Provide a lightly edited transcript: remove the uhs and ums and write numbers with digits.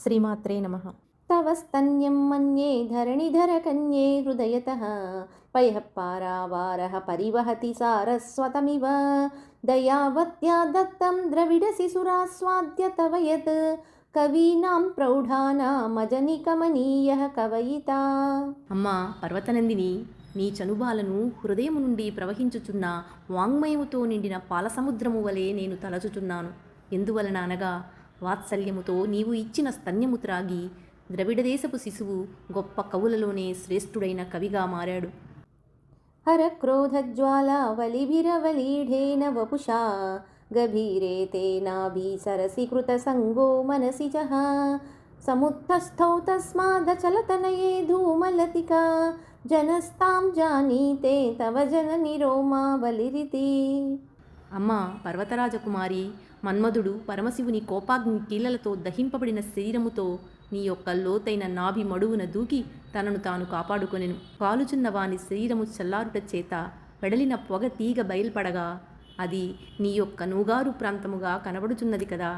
శ్రీమాత్రే నమః. తవ స్తన్యం మన్యే ధరణిధరకన్యే హృదయతః పయః పారావారః పరివహతి సారస్వతమివ దయావత్యా దత్తం ద్రవిడశిశురాస్వాద్య తవ యత్ కవీనాం ప్రౌఢానామజనికమనీయః కవయితా. అమ్మా పర్వతనందిని, నీ చనుబాలను హృదయము నుండి ప్రవహించుచున్న వాంగ్మయముతో నిండిన పాలసముద్రము వలె నేను తలచుచున్నాను. ఎందువలన అనగా, వాత్సల్యముతో నీవు ఇచ్చిన స్తన్యము త్రాగి ద్రవిడదేశపు శిశువు గొప్ప కవులలోనే శ్రేష్ఠుడైన కవిగా మారాడు. హరక్రోధజ్వాలావలిభిరవలీఢేన వపుషా గభీరే తేనాభీసరసి కృతసంగో మనసిజః సముత్థస్థౌ తస్మాదచలతనయే ధూమలతికా జనస్తాం జానీతే తవ జనని రోమావలిరితి. అమ్మా పర్వతరాజకుమారి, మన్మధుడు పరమశివుని కోపాగ్ని కీలలతో దహింపబడిన శరీరముతో నీ యొక్క లోతైన నాభి మడువున దూకి తనను తాను కాపాడుకొనెను. కాలుచున్న వాని శరీరము చల్లారుట చేత వెడలిన పొగ తీగ బయల్పడగా అది నీ యొక్క నూగారు ప్రాంతముగా కనబడుచున్నది కదా.